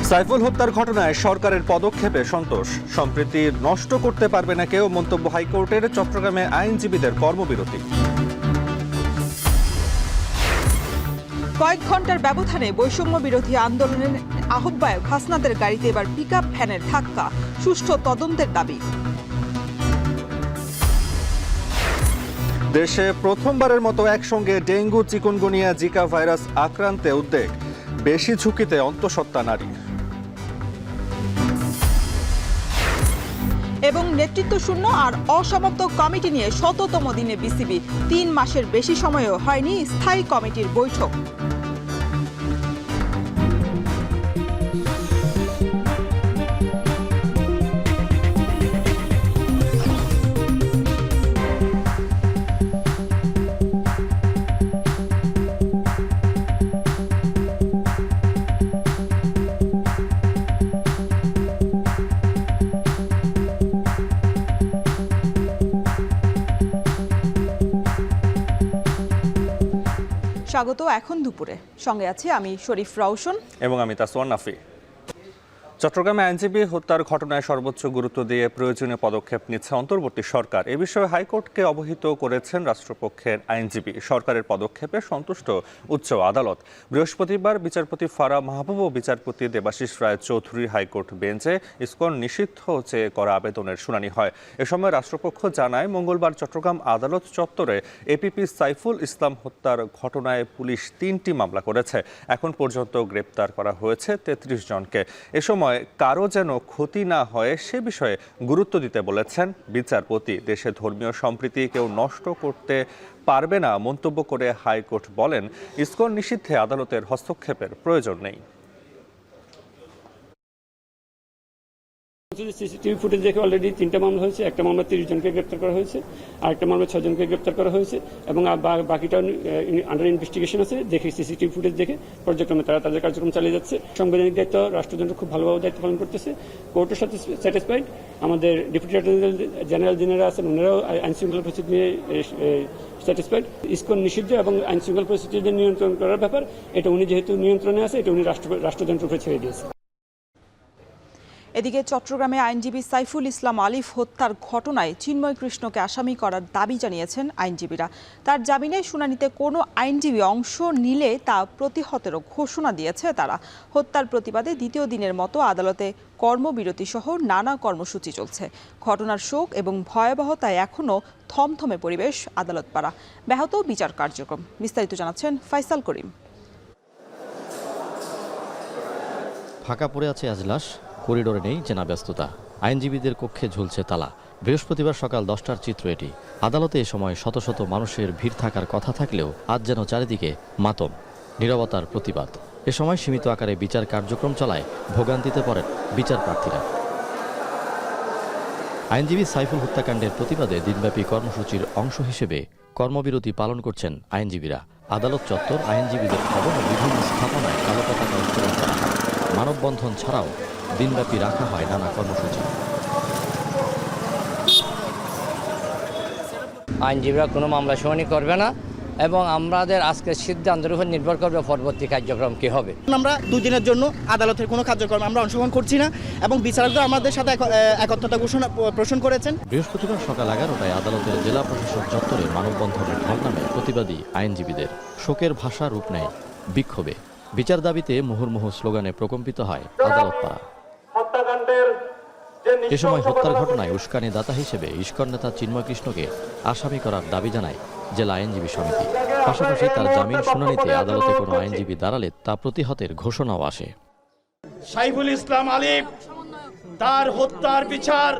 সাইফুল হত্যার ঘটনায় সরকারের পদক্ষেপে সন্তোষ। সম্প্রীতি নষ্ট করতে পারবে না কেউ, মন্তব্য হাইকোর্টের। চট্টগ্রামে আইনজীবীদের কর্মবিরতি। কয়েক ঘন্টার ব্যবধানে বৈষম্য বিরোধী আন্দোলনের আহ্বায়ক হাসনাতের গাড়িতে এবার পিকআপ ভ্যানের ধাক্কা, সুষ্ঠু তদন্তের দাবি। দেশে প্রথমবারের মতো একসঙ্গে ডেঙ্গু, চিকুনগুনিয়া, জিকা ভাইরাস আক্রান্তে উদ্বেগ। বেশি ঝুঁকিতে অন্তঃসত্ত্বা নারী। এবং নেতৃত্ব শূন্য আর অসমাপ্ত কমিটি নিয়ে ১৭তম দিনে বিসিবি। ৩ মাসের বেশি সময়েও হয়নি স্থায়ী কমিটির বৈঠক। স্বাগত। এখন দুপুরে সঙ্গে আছি আমি শরীফ রওশন এবং আমি তাসওয়ান নাফি। চট্টগ্রামে আইনজীবী হত্যার ঘটনায় সর্বোচ্চ গুরুত্ব দিয়ে প্রয়োজনীয় পদক্ষেপ নিচ্ছে অন্তর্বর্তী সরকার। এ বিষয়ে হাইকোর্টকে অবহিত করেছেন রাষ্ট্রপক্ষের আইনজীবী। সরকারের পদক্ষেপে সন্তুষ্ট উচ্চ আদালত। বৃহস্পতিবার বিচারপতি ফারাহ মাহবুব ও বিচারপতি দেবাশিস রায় চৌধুরী হাইকোর্ট বেঞ্চে ইসকন নিষিদ্ধ চেয়ে করা আবেদনের শুনানি হয়। এ সময় রাষ্ট্রপক্ষ জানায়, মঙ্গলবার চট্টগ্রাম আদালত চত্বরে এপিপি সাইফুল ইসলাম হত্যার ঘটনায় পুলিশ ৩টি মামলা করেছে। এখন পর্যন্ত গ্রেপ্তার করা হয়েছে ৩৩ জনকে। এ সময় কারো যেন ক্ষতি না হয় সে বিষয়ে গুরুত্ব দিতে বলেছেন বিচারপতি। দেশে ধর্মীয় সম্প্রীতি কেউ নষ্ট করতে পারবে না মন্তব্য করে হাইকোর্ট বলেন, ইসকন নিষিদ্ধে আদালতের হস্তক্ষেপের প্রয়োজন নেই। সিসিটিভি ফুটেজ দেখে অলরেডি 3টা মামলা হয়েছে। একটা মামলা 30 জনকে গ্রেপ্তার করা হয়েছে, আরেকটা মামলা 6 জনকে গ্রেপ্তার করা হয়েছে এবং বাকিটা আন্ডার ইনভেস্টিগেশন আছে। দেখে সিসিটিভি ফুটেজ দেখে পর্যায়ক্রমে তারা তাদের কার্যক্রম চালিয়ে যাচ্ছে। সাংবিধানিক দায়িত্ব রাষ্ট্রযন্ত্র খুব ভালোভাবে দায়িত্ব পালন করতেছে। কোর্টের সাথে স্যাটিসফাইড। আমাদের ডেপুটি জেনারেল যিনারা আছেন ওনারাও আইন শৃঙ্খলা পরিস্থিতি নিয়ে স্যাটিসফাইড। ইসকন নিষিদ্ধ এবং আইন শৃঙ্খলা পরিস্থিতি নিয়ন্ত্রণ করার ব্যাপার, এটা উনি যেহেতু নিয়ন্ত্রণে আছে, এটা উনি রাষ্ট্রযন্ত্রের উপরে ছেড়ে দিয়েছে। এদিকে চট্টগ্রামে আইনজীবী সাইফুল ইসলাম আলিফ হত্যার ঘটনায় চিন্ময় কৃষ্ণকে আসামি করার দাবি জানিয়েছেন আইনজীবীরা। তার জামিনের শুনানিতে কোনো আইনজীবী অংশ নিলে তা প্রতিহতেরও ঘোষণা দিয়েছে তারা। হত্যার প্রতিবাদে দ্বিতীয় দিনের মতো আদালতে কর্মবিরতি সহ নানা কর্মসূচি চলছে। ঘটনার শোক এবং ভয়াবহতায় এখনও থমথমে পরিবেশ আদালত পাড়া। ব্যাহত বিচার কার্যক্রম। বিস্তারিত জানাচ্ছেন ফাইসাল করিম। ফাঁকা পড়ে আছে আজলাস, করিডোরে নেই চেনা ব্যস্ততা, আইনজীবীদের কক্ষে ঝুলছে তালা। বৃহস্পতিবার সকাল 10টার চিত্র এটি। আদালতে এ সময় শত শত মানুষের ভিড় থাকার কথা থাকলেও আজ যেন চারিদিকে মাতম, নীরবতার প্রতিবাদ। এ সময় সীমিত আকারে বিচার কার্যক্রম চলায় ভোগান্তিতে পড়েন বিচার প্রার্থীরা। আইনজীবী সাইফুল হত্যাকাণ্ডের প্রতিবাদে দিনব্যাপী কর্মসূচির অংশ হিসেবে কর্মবিরতি পালন করছেন আইনজীবীরা। আদালত চত্বর, আইনজীবীদের ভবন ও বিভিন্ন স্থাপনায় কালো পতাকা উত্তোলন করা হয়। মানববন্ধন ছাড়াও দিনব্যাপী রাখা হয় নানা কর্মসূচি। আইনজীবীরা কোনো মামলা শুনানি করবে না এবং আমাদের আজকের সিদ্ধান্তের উপর নির্ভর করবে পরবর্তী কার্যক্রম কি হবে। আমরা 2 দিনের জন্য আদালতের কোনো কার্যক্রম আমরা অংশগ্রহণ করছি না এবং বিচারকরা আমাদের সাথে একত্রতা পোষণ করেছেন। বৃহস্পতিবার সকাল 11টায় আদালতের জেলা প্রশাসক চত্বরে মানববন্ধনের ঢল নামে প্রতিবাদী আইনজীবীদের। শোকের ভাষা রূপ নেয় বিক্ষোভে। বিচার দাবিতে মুহুর্মুহু স্লোগানে প্রকম্পিত হয় আদালত পাড়া। এ সময় হত্যার ঘটনায় উস্কানি দাতা হিসেবে ইসকন নেতা চিন্ময় কৃষ্ণকে আসামি করার দাবি জানায় জেলা আইনজীবী সমিতি। পাশাপাশি তার জামিন শুনানিতে আদালতে কোনো আইনজীবী দাঁড়ালে তা প্রতিহতের ঘোষণাও আসে। সাইফুল ইসলাম আলিফ তার হত্যার বিচার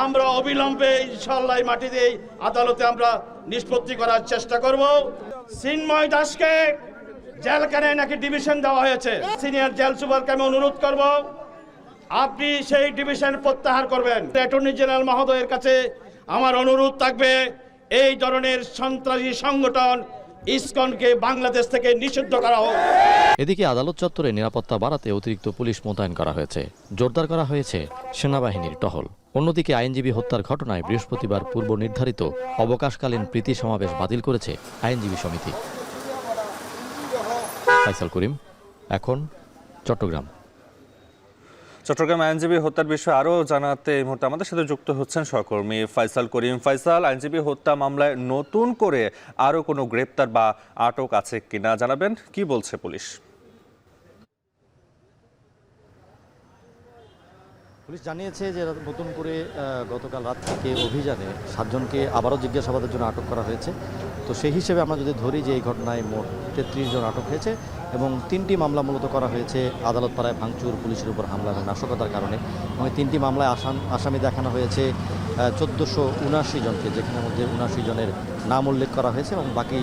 আমরা অবিলম্বে ইনশাআল্লাহ মাটিতে আদালতে আমরা নিষ্পত্তি করার চেষ্টা করব। চিন্ময় দাসকে জেলখানায় নাকি ডিভিশন দেওয়া হয়েছে। সিনিয়র জেল সুপারকে আমি অনুরোধ করব, আপনি সেই ডিভিশন প্রত্যাহার করবেন। অ্যাটর্নি জেনারেল মহোদয়ের কাছে আমার অনুরোধ থাকবে, এই ধরনের সন্ত্রাসী সংগঠন ইসকনকে বাংলাদেশ থেকে নিষিদ্ধ করা হোক। এদিকে আদালত চত্বরে নিরাপত্তা বাড়াতে অতিরিক্ত পুলিশ মোতায়েন করা হয়েছে। জোরদার করা হয়েছে সেনাবাহিনীর টহল। অন্যদিকে আইনজীবী হত্যার ঘটনায় বৃহস্পতিবার পূর্ব নির্ধারিত অবকাশকালীন প্রীতি সমাবেশ বাতিল করেছে আইনজীবী সমিতি। ফাইসাল করিম, এখন চট্টগ্রাম। চট্টগ্রাম আইনজীবী হত্যার বিষয়ে আরও জানাতে এই মুহূর্তে আমাদের সাথে যুক্ত হচ্ছেন সহকর্মী ফাইসাল করিম। ফাইসাল, আইনজীবী হত্যা মামলায় নতুন করে আরও কোনো গ্রেপ্তার বা আটক আছে কিনা জানাবেন, কি বলছে পুলিশ? পুলিশ জানিয়েছে যে নতুন করে গতকাল রাত থেকে অভিযানে 7 জনকে আবারও জিজ্ঞাসাবাদের জন্য আটক করা হয়েছে। তো সেই হিসেবে আমরা যদি ধরি যে এই ঘটনায় মোট 33 জন আটক হয়েছে এবং 3টি মামলা মূলত করা হয়েছে আদালত পাড়ায় ভাঙচুর, পুলিশের উপর হামলা এবং নাশকতার কারণে। এবং এই 3টি মামলায় আসামি দেখানো হয়েছে 1479 জনকে, যেখানের মধ্যে 79 জনের নাম উল্লেখ করা হয়েছে এবং বাকি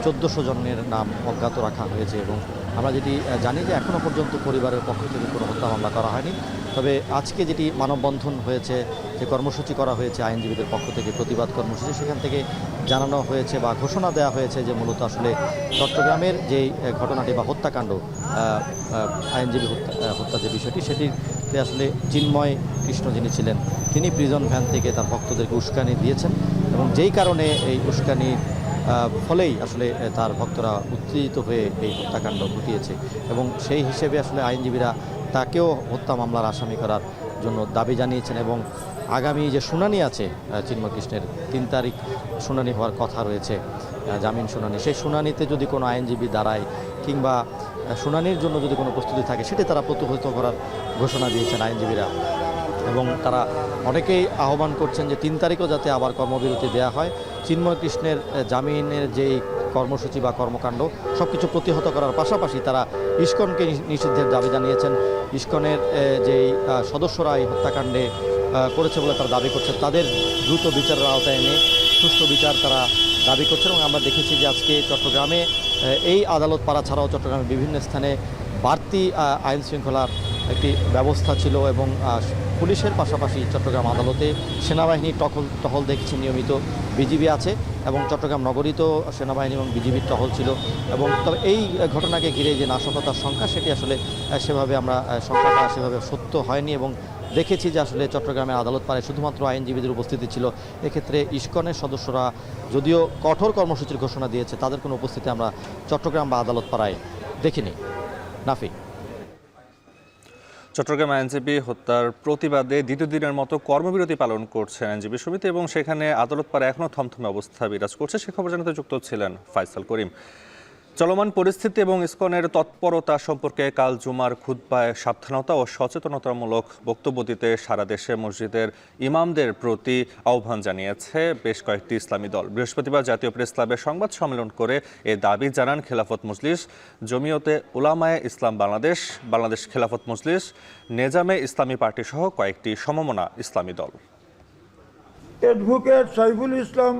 1400 জনের নাম অজ্ঞাত রাখা হয়েছে। এবং আমরা যেটি জানি যে এখনও পর্যন্ত পরিবারের পক্ষ থেকে কোনো হত্যা মামলা করা হয়নি। তবে আজকে যেটি মানববন্ধন হয়েছে, যে কর্মসূচি করা হয়েছে আইনজীবীদের পক্ষ থেকে, প্রতিবাদ কর্মসূচি, সেখান থেকে জানানো হয়েছে বা ঘোষণা দেওয়া হয়েছে যে মূলত আসলে চট্টগ্রামের যেই ঘটনাটি বা হত্যাকাণ্ড, আইনজীবী হত্যা যে বিষয়টি, সেটিতে আসলে চিন্ময় কৃষ্ণ যিনি ছিলেন তিনি প্রিজন ভ্যান থেকে তার ভক্তদেরকে উস্কানি দিয়েছেন এবং যেই কারণে এই উস্কানি ফলেই আসলে তার ভক্তরা উত্তেজিত হয়ে এই হত্যাকাণ্ড ঘটিয়েছে। এবং সেই হিসেবে আসলে আইনজীবীরা তাকেও হত্যা মামলার আসামি করার জন্য দাবি জানিয়েছেন। এবং আগামী যে শুনানি আছে চিন্ময় কৃষ্ণের 3 তারিখ শুনানি হওয়ার কথা রয়েছে, জামিন শুনানি, সেই শুনানিতে যদি কোনো আইনজীবী দাঁড়ায় কিংবা শুনানির জন্য যদি কোনো প্রস্তুতি থাকে, সেটি তারা প্রতিহত করার ঘোষণা দিয়েছেন আইনজীবীরা। এবং তারা অনেকেই আহ্বান করছেন যে 3 তারিখও যাতে আবার কর্মবিরতি দেওয়া হয়। চিন্ময় কৃষ্ণের জামিনের যেই কর্মসূচি বা কর্মকাণ্ড সব কিছু প্রতিহত করার পাশাপাশি তারা ইসকনকে নিষিদ্ধের দাবি জানিয়েছেন। ইসকনের যেই সদস্যরা এই হত্যাকাণ্ডে করেছে বলে তারা দাবি করছেন, তাদের দ্রুত বিচারের আওতায় এনে সুষ্ঠু বিচার তারা দাবি করছেন। এবং আমরা দেখেছি যে আজকে চট্টগ্রামে এই আদালত পাড়া ছাড়াও চট্টগ্রামের বিভিন্ন স্থানে বাড়তি আইন শৃঙ্খলার একটি ব্যবস্থা ছিল এবং পুলিশের পাশাপাশি চট্টগ্রাম আদালতে সেনাবাহিনী টহল দেখেছি, নিয়মিত বিজিবি আছে এবং চট্টগ্রাম নগরীতেও সেনাবাহিনী এবং বিজিবির টহল ছিল। এবং তবে এই ঘটনাকে ঘিরে যে নাশকতার সংখ্যা, সেটি আসলে সেভাবে সংখ্যাটা সেভাবে সত্য হয়নি। এবং দেখেছি যে আসলে চট্টগ্রামের আদালত পাড়ায় শুধুমাত্র আইনজীবীদের উপস্থিতি ছিল। এক্ষেত্রে ইসকনের সদস্যরা যদিও কঠোর কর্মসূচির ঘোষণা দিয়েছে, তাদের কোনো উপস্থিতি আমরা চট্টগ্রাম বা আদালত পাড়ায় দেখিনি। নাফি। চট্টগ্রাম আইনজীবী হত্যার প্রতিবাদে দ্বিতীয় দিনের মতো কর্মবিরতি পালন করছে আইনজীবী সমিতি এবং সেখানে আদালত পাড়ায় এখনও থমথমে অবস্থা বিরাজ করছে। সে খবর জানাতে যুক্ত ছিলেন ফাইসাল করিম। চলমান পরিস্থিতি এবং ইসকনের তৎপরতা সম্পর্কে কাল জুমার খুতবায় সাবধানতা ও সচেতনতামূলক বক্তব্য দিতে সারা দেশে মসজিদের ইমামদের প্রতি আহ্বান জানিয়েছে বেশ কয়েকটি ইসলামী দল। বৃহস্পতিবার জাতীয় প্রেস ক্লাবে সংবাদ সম্মেলন করে এ দাবি জানান খেলাফত মজলিস, জমিয়তে উলামায়ে ইসলাম বাংলাদেশ, বাংলাদেশ খেলাফত মজলিস, নেজামে ইসলামী পার্টি সহ কয়েকটি সমমনা ইসলামী দল। অ্যাডভোকেট সাইফুল ইসলাম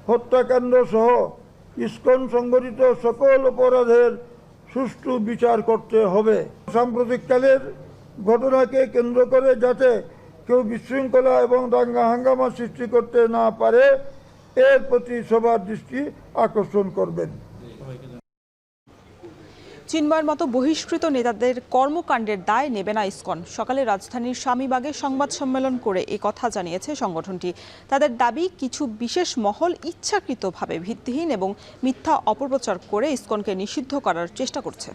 হত্যাকাণ্ড সহ ইসকন সংগঠিত সকল অপরাধের সুষ্ঠু বিচার করতে হবে। সাম্প্রতিককালের ঘটনাকে কেন্দ্র করে যাতে কেউ বিশৃঙ্খলা এবং দাঙ্গা হাঙ্গামা সৃষ্টি করতে না পারে, এর প্রতি সবার দৃষ্টি আকর্ষণ করবেন। চিন্ময়ের মতো বহিষ্কৃত নেতাদের কর্মকাণ্ডের দায় নেবে না ইসকন। সকালে রাজধানীর স্বামীবাগে সংবাদ সম্মেলন করে এ কথা জানিয়েছে সংগঠনটি। তাদের দাবি, কিছু বিশেষ মহল ইচ্ছাকৃতভাবে ভিত্তিহীন এবং মিথ্যা অপপ্রচার করে ইসকনকে নিষিদ্ধ করার চেষ্টা করছে।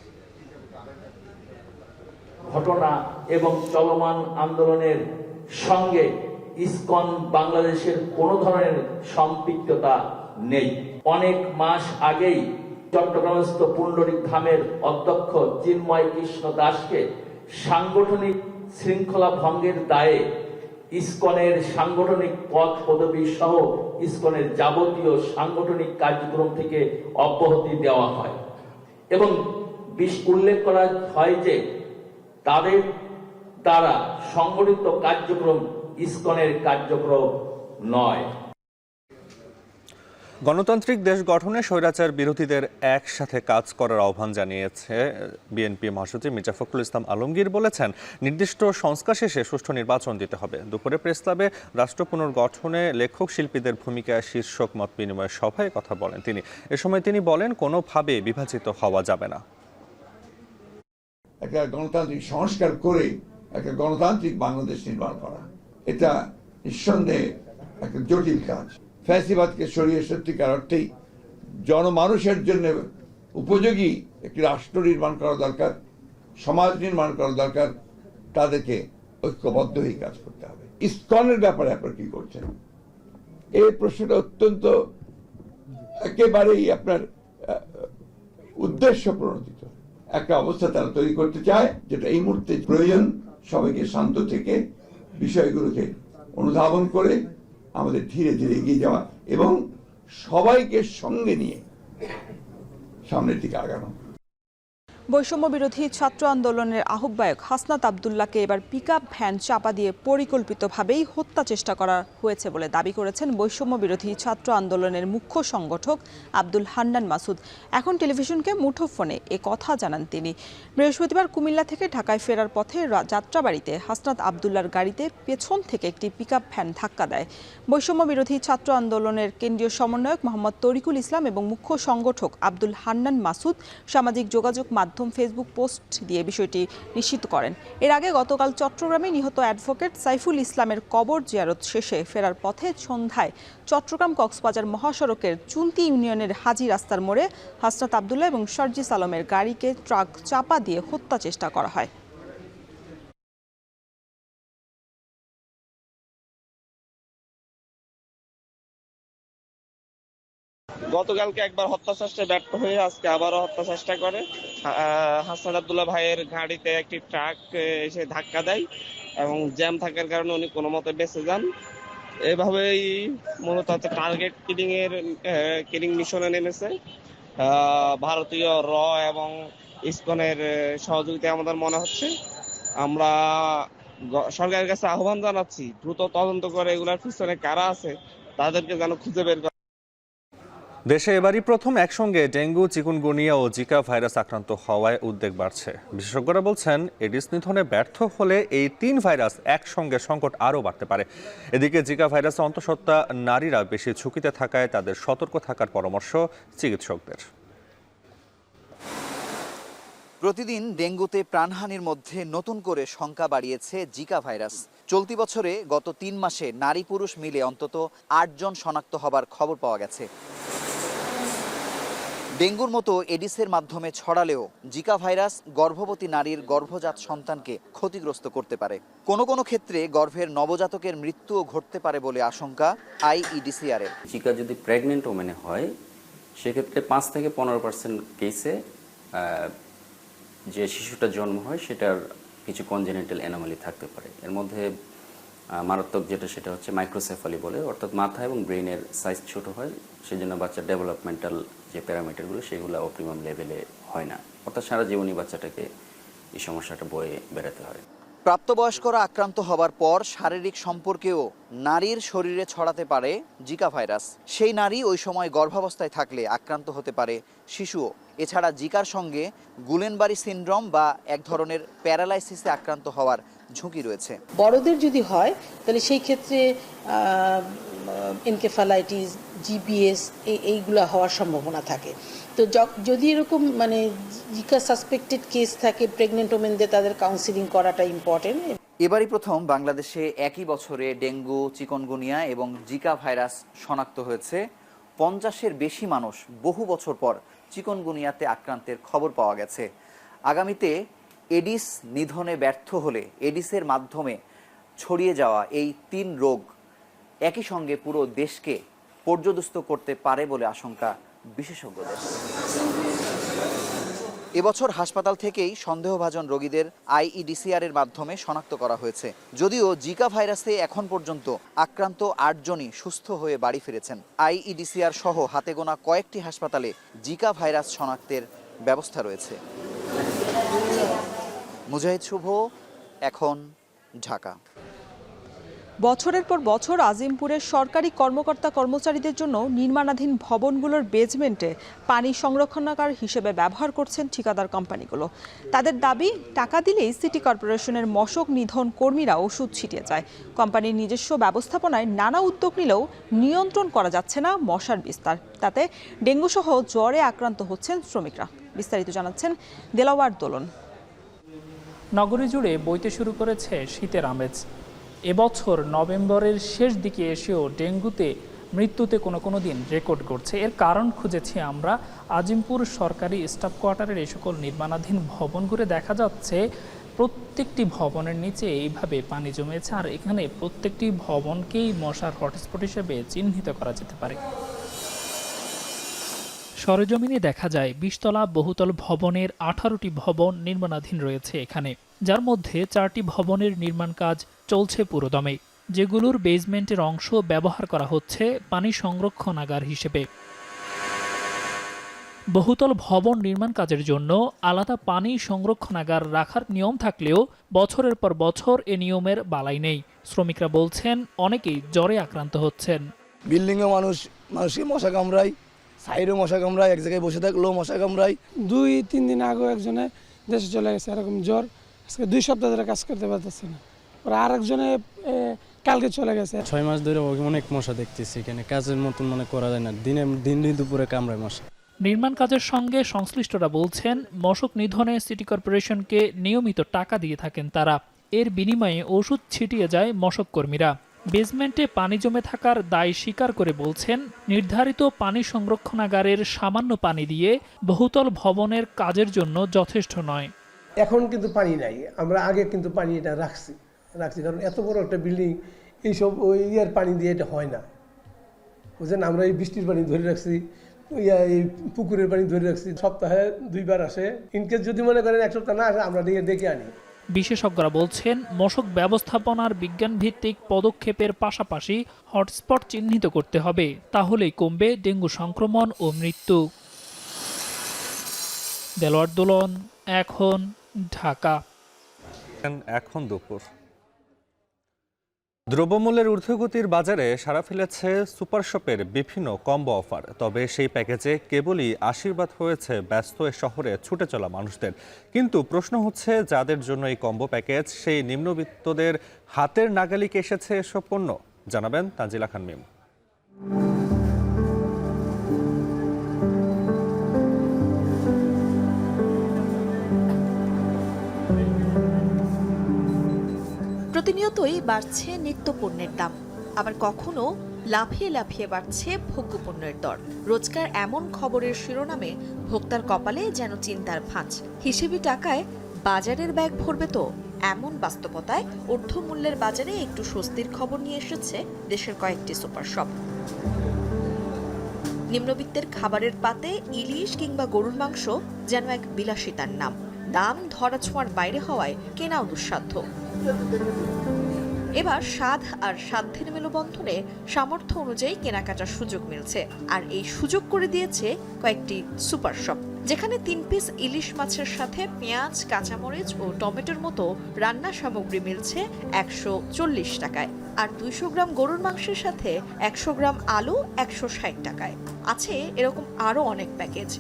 ঘটনা এবং চলমান আন্দোলনের সঙ্গে ইসকন বাংলাদেশের কোনো ধরনের সম্পৃক্ততা নেই। অনেক মাস আগেই চট্টগ্রামস্থ পুণ্ডরিক ধামের অধ্যক্ষ চিন্ময় কৃষ্ণ দাসকে সাংগঠনিক শৃঙ্খলা ভঙ্গের দায়ে ইসকনের সাংগঠনিক পদ পদবি সহ ইসকনের যাবতীয় সাংগঠনিক কার্যক্রম থেকে অব্যাহতি দেওয়া হয় এবং উল্লেখ করা হয় যে তাদের দ্বারা সংগঠিত কার্যক্রম ইসকনের কার্যক্রম নয়। গণতান্ত্রিক দেশ গঠনে স্বৈরাচার বিরোধীদের একসাথে কাজ করার আহ্বান জানিয়েছে বিএনপি মহাসচিব মির্জা ফখরুল ইসলাম আলমগীর। বলেছেন, নির্দিষ্ট সংস্কার শেষে সুষ্ঠু নির্বাচন দিতে হবে। দুপুরে প্রেস ক্লাবে রাষ্ট্র পুনর্গঠনে লেখক শিল্পীদের ভূমিকা শীর্ষক মত বিনিময় সভায় কথা বলেন তিনি। এ সময় তিনি বলেন, কোনোভাবে বিভাজিত হওয়া যাবে না। একটা গণতান্ত্রিক সংস্কার করে একটা গণতান্ত্রিক বাংলাদেশ নির্মাণ করা, এটা নিঃসন্দেহে একটা জটিল কাজ। ফ্যাসিবাদকে সরিয়ে সত্যিকার অর্থেই জনমানুষের জন্য উপযোগী একটি রাষ্ট্র নির্মাণ করা দরকার, সমাজ নির্মাণ করা দরকার। তাদেরকে ঐক্যবদ্ধ হয়ে কাজ করতে হবে। ইসকনের ব্যাপারে আপনারা কি করছেন, এই প্রশ্নটা অত্যন্ত একেবারেই আপনার উদ্দেশ্য প্রণোদিত একটা অবস্থা তারা তৈরি করতে চায়, যেটা এই মুহূর্তে প্রয়োজন। সবাইকে শান্ত থেকে বিষয়গুলোকে অনুধাবন করে আমাদের ধীরে ধীরে এগিয়ে যাওয়া এবং সবাইকে সঙ্গে নিয়ে সামনের দিকে আগানো। বৈষম্য বিরোধী ছাত্র আন্দোলনের আহ্বায়ক হাসনাত আবদুল্লাহকে এবার পিকআপ ভ্যান চাপা দিয়ে পরিকল্পিতভাবেই হত্যা চেষ্টা করা হয়েছে বলে দাবি করেছেন বৈষম্য বিরোধী ছাত্র আন্দোলনের মুখ্য সংগঠক আব্দুল হান্নান মাসুদ। এখন টেলিভিশনকে মুঠোফোনে এ কথা জানান তিনি। বৃহস্পতিবার কুমিল্লা থেকে ঢাকায় ফেরার পথে যাত্রাবাড়িতে হাসনাত আবদুল্লাহর গাড়িতে পেছন থেকে একটি পিকআপ ভ্যান ধাক্কা দেয়। বৈষম্য বিরোধী ছাত্র আন্দোলনের কেন্দ্রীয় সমন্বয়ক মোহাম্মদ তরিকুল ইসলাম এবং মুখ্য সংগঠক আব্দুল হান্নান মাসুদ সামাজিক যোগাযোগ মাধ্যম ফেসবুক পোস্ট দিয়ে বিষয়টি নিশ্চিত করেন। এর আগে গতকাল চট্টগ্রামে নিহত অ্যাডভোকেট সাইফুল ইসলামের কবর জিয়ারত শেষে ফেরার পথে সন্ধ্যায় চট্টগ্রাম কক্সবাজার মহাসড়কের চুন্তি ইউনিয়নের হাজি রাস্তার মোড়ে হাসনাত আবদুল্লাহ এবং সার্জিস আলমের গাড়িকে ট্রাক চাপা দিয়ে হত্যা চেষ্টা করা হয়। গতকালকে একবার হত্যা চেষ্টায় ব্যর্থ হয়ে আজকে আবারও হত্যা চেষ্টা করে। হাসনাত আবদুল্লাহ ভাইয়ের গাড়িতে একটি ট্রাক এসে ধাক্কা দেয় এবং জ্যাম থাকার কারণে উনি কোনো মতে বেঁচে যান। এভাবেই মূলত টার্গেট কিলিং মিশনে নেমেছে ভারতীয় র এবং ইসকনের সহযোগিতায় আমাদের মনে হচ্ছে। আমরা সরকারের কাছে আহ্বান জানাচ্ছি, দ্রুত তদন্ত করে এগুলোর পিছনে কারা আছে তাদেরকে যেন খুঁজে বের করে। দেশে এবারই প্রথম একসঙ্গে ডেঙ্গু, চিকুনগুনিয়া ও জিকা ভাইরাস আক্রান্ত হওয়ায় উদ্বেগ বাড়ছে। বিশেষজ্ঞরা বলছেন, এডিস নিধনে ব্যর্থ হলে এই 3 ভাইরাস একসঙ্গে সংকট আরও বাড়তে পারে। এদিকে জিকা ভাইরাসে অন্তঃসত্ত্বা নারীরা বেশি ঝুঁকিতে থাকায় তাদের সতর্ক থাকার পরামর্শ চিকিৎসকদের। প্রতিদিন ডেঙ্গুতে প্রাণহানির মধ্যে নতুন করে শঙ্কা বাড়িয়েছে জিকা ভাইরাস। চলতি বছরে গত 3 মাসে নারী পুরুষ মিলে অন্তত 8 জন শনাক্ত হবার খবর পাওয়া গেছে। ডেঙ্গুর মতো এডিসের মাধ্যমে ছড়ালেও জিকা ভাইরাস গর্ভবতী নারীর গর্ভজাত সন্তানকে ক্ষতিগ্রস্ত করতে পারে। কোনো কোনো ক্ষেত্রে গর্ভের নবজাতকের মৃত্যুও ঘটতে পারে বলে আশঙ্কা আইইডিসিআর-এর। জিকা যদি প্রেগনেন্ট ওমেনে হয় সেক্ষেত্রে 5 থেকে 15% কেসে যে শিশুটা জন্ম হয় সেটার কিছু কনজেনিটাল অ্যানোমালি থাকতে পারে। এর মধ্যে মারাত্মক যেটা সেটা হচ্ছে মাইক্রোসেফালি বলে, অর্থাৎ মাথা এবং ব্রেনের সাইজ ছোট হয়, সেই জন্য বাচ্চার ডেভেলপমেন্টাল যে প্যারামিটারগুলো সেগুলো অপটিমাম লেভেলে হয় না, অর্থাৎ সারা জীবনই বাচ্চাটাকে এই সমস্যাটা বয়ে বেড়াতে হয়। প্রাপ্তবয়স্করা আক্রান্ত হবার পর শারীরিক সম্পর্কেও নারীর শরীরে ছড়াতে পারে জিকা ভাইরাস। সেই নারী ওই সময় গর্ভাবস্থায় থাকলে আক্রান্ত হতে পারে শিশুও। এছাড়া জিকার সঙ্গে গুলেনবারি সিনড্রোম বা এক ধরনের প্যারালাইসিসে আক্রান্ত হওয়ার ঝুঁকি রয়েছে। বড়দের যদি হয় তাহলে সেই ক্ষেত্রে এনকেফালাইটিস, জিবিএস এইগুলো হওয়ার সম্ভাবনা থাকে। তো যদি এরকম জিকা সাসপেক্টেড কেস থাকে, প্রেগনেন্ট ওমেনদের তাদের কাউন্সিলিং করাটা ইম্পর্টেন্ট। এবারই প্রথম বাংলাদেশে একই বছরে ডেঙ্গু, চিকনগুনিয়া এবং জিকা ভাইরাস শনাক্ত হয়েছে। 50-এর বেশি মানুষ বহু বছর পর চিকনগুনিয়াতে আক্রান্তের খবর পাওয়া গেছে। আগামীতে এডিস নিধনে ব্যর্থ হলে এডিসের মাধ্যমে ছড়িয়ে যাওয়া এই 3 রোগ একই সঙ্গে পুরো দেশকে পর্যদস্ত করতে পারে বলে আশঙ্কা বিশেষজ্ঞদের। এবছর হাসপাতাল থেকেই সন্দেহভাজন রোগীদের আইইডিসিআর-এর মাধ্যমে শনাক্ত করা হয়েছে। যদিও জিকা ভাইরাসে এখন পর্যন্ত আক্রান্ত 8 জনই সুস্থ হয়ে বাড়ি ফিরেছেন। আইইডিসিআর সহ হাতে গোনা কয়েকটি হাসপাতালে জিকা ভাইরাস শনাক্তের ব্যবস্থা রয়েছে। মুজাহিদ শুভ, এখন, ঢাকা। বছরের পর বছর আজিমপুরের সরকারি কর্মকর্তা কর্মচারীদের জন্য নির্মাণাধীন ভবনগুলোর বেজমেন্টে পানি সংরক্ষণাগার হিসেবে ব্যবহার করছেন ঠিকাদার কোম্পানিগুলো। তাদের দাবি, টাকা দিলেই সিটি কর্পোরেশনের মশক নিধন কর্মীরা ওষুধ ছিটিয়ে যায়। কোম্পানির নিজস্ব ব্যবস্থাপনায় নানা উদ্যোগ নিলেও নিয়ন্ত্রণ করা যাচ্ছে না মশার বিস্তার। তাতে ডেঙ্গু সহ জ্বরে আক্রান্ত হচ্ছেন শ্রমিকরা। বিস্তারিত জানাচ্ছেন দেলাওয়ার দোলন। নগরী জুড়ে বইতে শুরু করেছে শীতের আমেজ। এবছর নভেম্বরের শেষ দিকে এসেও ডেঙ্গুতে মৃত্যুতে কোনো দিন রেকর্ড করছে। এর কারণ খুঁজেছি আমরা আজিমপুর সরকারি স্টাফ কোয়ার্টারের এই সকল নির্মাণাধীন ভবন ঘুরে দেখা যাচ্ছে প্রত্যেকটি ভবনের নিচে এইভাবে পানি জমেছে, আর এখানে প্রত্যেকটি ভবনকেই মশার হটস্পট হিসেবে চিহ্নিত করা যেতে পারে। সরেজমিনে দেখা যায় 20 তলা বহুতল ভবনের 18টি ভবন নির্মাণাধীন রয়েছে এখানে, যার মধ্যে 4টি ভবনের নির্মাণ কাজ চলছে পুরোদমে, যেগুলোর বেসমেন্টের অংশ ব্যবহার করা হচ্ছে পানি সংরক্ষণাগার হিসেবে। বহুতল ভবন নির্মাণ কাজের জন্য আলাদা পানি সংরক্ষণাগার রাখার নিয়ম থাকলেও বছরের পর বছর এ নিয়মের বালাই নেই। শ্রমিকরা বলছেন অনেকেই জ্বরে আক্রান্ত হচ্ছেন। বিল্ডিংয়ে মানুষকে মশা কামড়ায়, সাইডে মশা কামড়ায়, এক জায়গায় বসে থাকলেও মশা কামড়ায়। 2-3 দিন আগে একজনে দেশে চলে গেছে এরকম জ্বর, আজকে 2 সপ্তাহ ধরে কাজ করতে পারতেছে না। ওরা আরেকজনে কালকে চলে গেছে। 6 মাস ধরে অনেক মশা দেখতেছি এখানে, কাজের মতন মনে করা যায় না, দিন দুপুরে কামড়ায় মশা। নির্মাণ কাজের সঙ্গে সংশ্লিষ্টরা বলছেন মশক নিধনে সিটি কর্পোরেশনকে নিয়মিত টাকা দিয়ে থাকেন তারা, এর বিনিময়ে ওষুধ ছিটিয়ে যায় মশক কর্মীরা। বেসমেন্টে পানি জমে থাকার দায় স্বীকার করে বলছেন নির্ধারিত পানি সংরক্ষণাগারের সামান্য পানি দিয়ে বহুতল ভবনের কাজের জন্য যথেষ্ট নয়। এখন কিন্তু পানি নাই, আমরা আগে কিন্তু পানি এটা রাখছি, কারণ এত বড় একটা বিল্ডিং এইসব ওই ইয়ার পানি দিয়ে এটা হয় না, বুঝলেন। আমরা এই বৃষ্টির পানি ধরে রাখছি, এই পুকুরের পানি ধরে রাখছি, সপ্তাহে 2 বার আসে। ইনকেস যদি মনে করেন 1 সপ্তাহ না আসে, আমরা ডেকে আনি। বিশেষজ্ঞরা বলছেন মশক ব্যবস্থাপনার বিজ্ঞানভিত্তিক পদক্ষেপের পাশাপাশি হটস্পট চিহ্নিত করতে হবে, তাহলেই কমবে ডেঙ্গু সংক্রমণ ও মৃত্যু। দেলোয়ার দোলন, এখন, ঢাকা। এখন দুপুর। দ্রব্যমূল্যের ঊর্ধ্বগতির বাজারে সাড়া ফেলেছে সুপার শপের বিভিন্ন কম্বো অফার। তবে সেই প্যাকেজে কেবলই আশীর্বাদ হয়েছে ব্যস্ত এ শহরে ছুটে চলা মানুষদের। কিন্তু প্রশ্ন হচ্ছে, যাদের জন্য এই কম্বো প্যাকেজ, সেই নিম্নবিত্তদের হাতের নাগালে কি এসেছে এসব পণ্য? জানাবেন তানজিলা খান মিম। প্রতিনিয়তই বাড়ছে নিত্যপণ্যের দাম, আবার কখনো লাফিয়ে লাফিয়ে বাড়ছে ভোগ্যপণ্যের দর। রোজকার এমন খবরের শিরোনামে ভোক্তার কপালে যেন চিন্তার ভাঁজ। হিসেবি টাকায় বাজারের ব্যাগ ভরবে তো, এমন বাস্তবতায় ঊর্ধ্বমূল্যের বাজারে একটু স্বস্তির খবর নিয়ে এসেছে দেশের কয়েকটি সুপার শপ। নিম্নবিত্তের খাবারের পাতে ইলিশ কিংবা গরুর মাংস যেন এক বিলাসিতার নাম। দাম ধরাছোঁয়ার বাইরে হওয়ায় কেনাও দুঃসাধ্য। এবার স্বাদ আর সাধ্যের মেলবন্ধনে সামর্থ্য অনুযায়ী কেনাকাটার সুযোগ মিলছে, আর এই সুযোগ করে দিয়েছে কয়েকটি সুপার শপ, যেখানে 3 পিস ইলিশ মাছের সাথে পেঁয়াজ, কাঁচামরিচ ও টমেটোর মতো রান্না সামগ্রী মিলছে 140 টাকায়, আর 200 গ্রাম গরুর মাংসের সাথে 100 গ্রাম আলু 160 টাকায়। আছে এরকম আরও অনেক প্যাকেজ।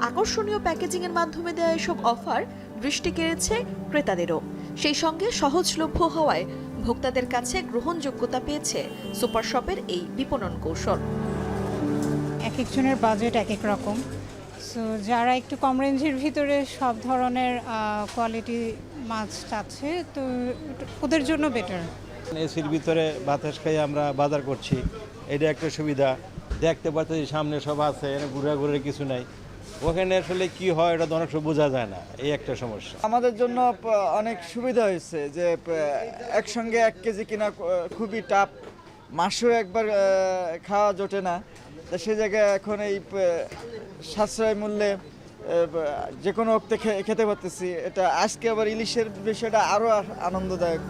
আকর্ষণীয় প্যাকেজিংয়ের মাধ্যমে দেওয়া এসব অফার দৃষ্টি কেড়েছে ক্রেতাদেরও। সেই সঙ্গে সহজলভ্য হওয়ায় ভোক্তাদের কাছে গ্রহণযোগ্যতা পেয়েছে সুপার শপের এই বিপণন কৌশল। এক একজনের বাজেট এক এক রকম, সো যারা একটু কম রেঞ্জের ভিতরে সব ধরনের কোয়ালিটি মাছ চাচ্ছে, তো ওদের জন্য বেটার। এসির ভিতরে বাতাস খাই আমরা বাজার করছি, এটা একটা সুবিধা। দেখতে পাচ্ছি সামনে সব আছে, ঘুরে কিছু নাই। ওখানে আসলে কি হয় এটা তো অনেক সময় বোঝা যায় না, এই একটা সমস্যা। আমাদের জন্য অনেক সুবিধা হয়েছে যে একসঙ্গে 1 কেজি কিনা খুবই টাফ, মাসেও একবার খাওয়া জোটে না। তো সে জায়গায় এখন এই সাশ্রয় মূল্যে যে কোনো ওক্তে খেতে পারতেছি। এটা আজকে আবার ইলিশের বিষয়টা আরও আনন্দদায়ক।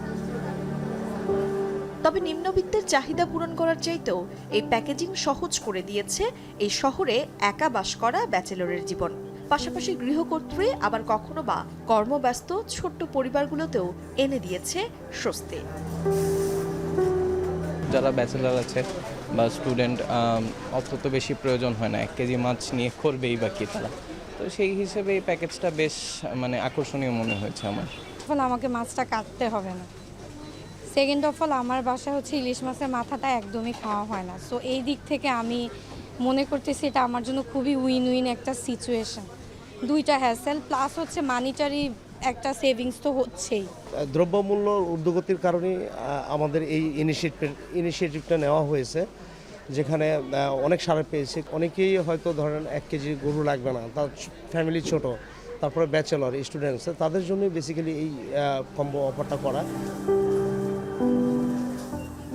তবে নিম্নবিত্তের চাহিদা পূরণ করার চাইতেও এই প্যাকেজিং সহজ করে দিয়েছে এই শহরে একা বাস করা ব্যাচেলরের জীবন। পাশাপাশি গৃহকর্ত্রী, আবার কখনো বা কর্মব্যস্ত ছোট্ট পরিবারগুলোতেও এনে দিয়েছে স্বস্তি। যারা ব্যাচেলর আছে বা স্টুডেন্ট, অত তো বেশি প্রয়োজন হয় না, 1 কেজি মাছ নিয়ে করবেই বাকি তারা। তো সেই হিসেবে এই প্যাকেজটা বেশ আকর্ষণীয় মনে হয়েছে আমার। আমাকে মাছটা কাটতে হবে না। সেকেন্ড অফ অল, আমার বাসায় ইলিশ মাছের মাথাটা একদমই খাওয়া হয় না, সো এই দিক থেকে আমি মনে করতেছি এটা আমার জন্য খুবই উইন উইন একটা সিচুয়েশন। 2টা হ্যাসেল প্লাস মানিটারি একটা সেভিংস তো হচ্ছেই। দ্রব্যমূল্য ঊর্ধ্বগতির কারণে আমাদের এই ইনিশিয়েটিভটা নেওয়া হয়েছে, যেখানে অনেক সাড়া পেয়েছে। অনেকেই হয়তো ধরেন 1 কেজি গরু লাগবে না, তার ফ্যামিলি ছোট, তারপরে ব্যাচেলর স্টুডেন্টস তাদের জন্য বেসিক্যালি এই কম্বো অফারটা করা।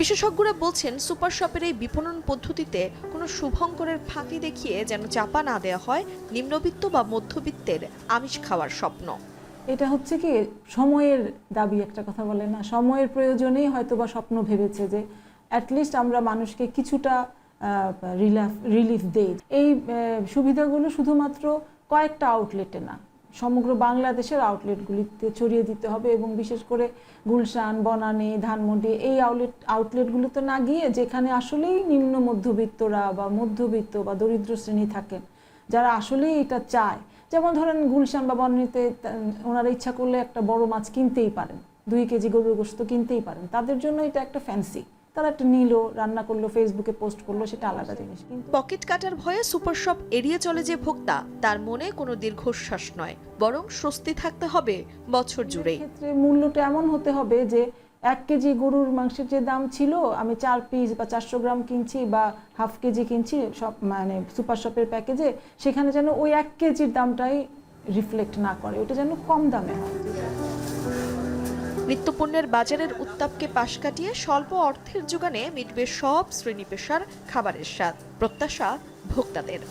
বিশেষজ্ঞরা বলছেন সুপার শপের এই বিপণন পদ্ধতিতে কোনো শুভঙ্করের ফাঁকি দেখিয়ে যেন চাপা না দেওয়া হয় নিম্নবিত্ত বা মধ্যবিত্তের আমিষ খাওয়ার স্বপ্ন। এটা হচ্ছে কি সময়ের দাবি, একটা কথা বলে না, সময়ের প্রয়োজনেই হয়তো বা স্বপ্ন ভেবেছে যে অ্যাটলিস্ট আমরা মানুষকে কিছুটা রিলিফ দেই। এই সুবিধাগুলো শুধুমাত্র কয়েকটা আউটলেটে না, সমগ্র বাংলাদেশের আউটলেটগুলিতে ছড়িয়ে দিতে হবে এবং বিশেষ করে গুলশান, বনানী, ধানমন্ডি এই আউটলেটগুলোতে না গিয়ে যেখানে আসলেই নিম্ন মধ্যবিত্তরা বা মধ্যবিত্ত বা দরিদ্র শ্রেণী থাকেন, যারা আসলেই এটা চায়, যেমন ধরেন গুলশান বা বনানীতে ওনারা ইচ্ছা করলে একটা বড় মাছ কিনতেই পারেন, 2 কেজি গরুর গোশত কিনতেই পারেন, তাদের জন্য এটা একটা ফ্যান্সি। তারা একটা নিল, রান্না করলো, ফেসবুকে পোস্ট করলো, সেটা আলাদা জিনিস। পকেট কাটার ভয়ে সুপার শপ এড়িয়ে চলে যে ভোক্তা, তার মনে কোনো দীর্ঘশ্বাস নয়, বরং স্বস্তি থাকতে হবে বছর জুড়েই। ক্ষেত্রে মূল্যটা এমন হতে হবে যে 1 কেজি গরুর মাংসের যে দাম ছিল, আমি 4 পিস বা 400 গ্রাম কিনছি বা হাফ কেজি কিনছি সব মানে সুপার শপের প্যাকেজে, সেখানে যেন ওই 1 কেজির দামটাই রিফ্লেক্ট না করে, ওটা যেন কম দামে হয়। নিত্যপণ্যের বাজারের উত্তাপকে পাশ কাটিয়ে স্বল্প অর্থের যোগানে মিটবে সব শ্রেণী পেশার খাবারের স্বাদ, প্রত্যাশা ভোক্তাদের।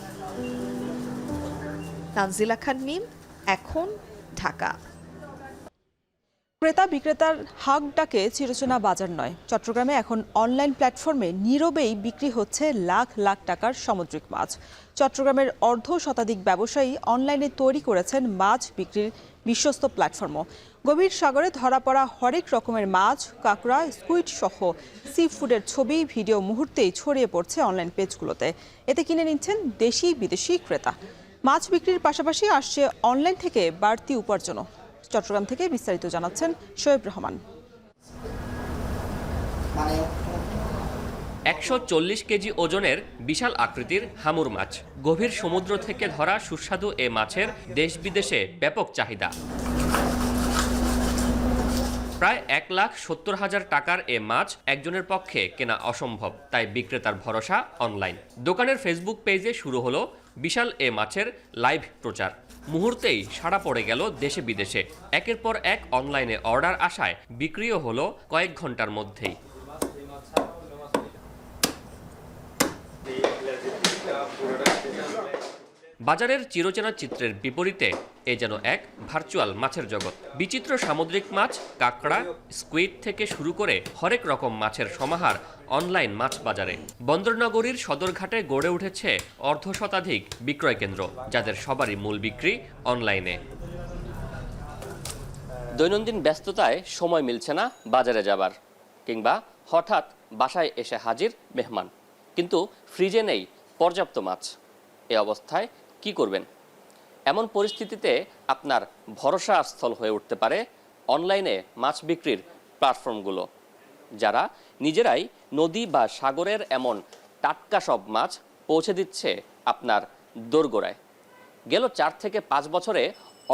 তানজিলা খান মিম, এখন, ঢাকা। ক্রেতা বিক্রেতার হাক ডাকে চিরচেনা বাজার নয়, চট্টগ্রামে এখন অনলাইন প্ল্যাটফর্মে নীরবেই বিক্রি হচ্ছে লাখ লাখ টাকার সামুদ্রিক মাছ। চট্টগ্রামের অর্ধশতাধিক ব্যবসায়ী অনলাইনে তৈরি করেছেন মাছ বিক্রির বিশ্বস্ত প্ল্যাটফর্মও। গভীর সাগরে ধরা পড়া হরেক রকমের মাছ, কাঁকড়া, স্কুইড সহ সি ফুডের ছবি, ভিডিও মুহূর্তেই ছড়িয়ে পড়ছে অনলাইন পেজগুলোতে। এতে কিনে নিচ্ছেন দেশি বিদেশি ক্রেতা। মাছ বিক্রির পাশাপাশি আসছে অনলাইন থেকে বাড়তি উপার্জনও। চট্টগ্রাম থেকে বিস্তারিত জানাচ্ছেন শোয়েব রহমান। 140 কেজি ওজনের বিশাল আকৃতির হামুর মাছ। গভীর সমুদ্র থেকে ধরা সুস্বাদু এ মাছের দেশ বিদেশে ব্যাপক চাহিদা। প্রায় 1,70,000 টাকার এ মাছ একজনের পক্ষে কেনা অসম্ভব, তাই বিক্রেতার ভরসা অনলাইন। দোকানের ফেসবুক পেজে শুরু হলো বিশাল এ মাছের লাইভ প্রচার। মুহূর্তেই সাড়া পড়ে গেল দেশে বিদেশে। একের পর এক অনলাইনে অর্ডার আসায় বিক্রিও হলো কয়েক ঘন্টার মধ্যেই। বাজারের চিরচেনা চিত্রের বিপরীতে এ যেন এক ভার্চুয়াল মাছের জগৎ। বিচিত্র সামুদ্রিক মাছ, কাঁকড়া, স্কুইড থেকে শুরু করে হরেক রকম মাছের সমাহার অনলাইন মাছ বাজারে। বন্দরনগরীর সদরঘাটে গড়ে উঠেছে অর্ধশতাধিক বিক্রয় কেন্দ্র, যাদের সবারই মূল বিক্রি অনলাইনে। দৈনন্দিন ব্যস্ততায় সময় মিলছে না বাজারে যাবার, কিংবা হঠাৎ বাসায় এসে হাজির মেহমান, কিন্তু ফ্রিজে নেই পর্যাপ্ত মাছ। এ অবস্থায় কি করবেন? এমন পরিস্থিতিতে আপনার ভরসা স্থল হয়ে উঠতে পারে অনলাইনে মাছ বিক্রির প্ল্যাটফর্মগুলো, যারা নিজেরাই নদী বা সাগরের এমন টাটকা সব মাছ পৌঁছে দিচ্ছে আপনার দোরগোড়ায়। গেল 4 থেকে 5 বছরে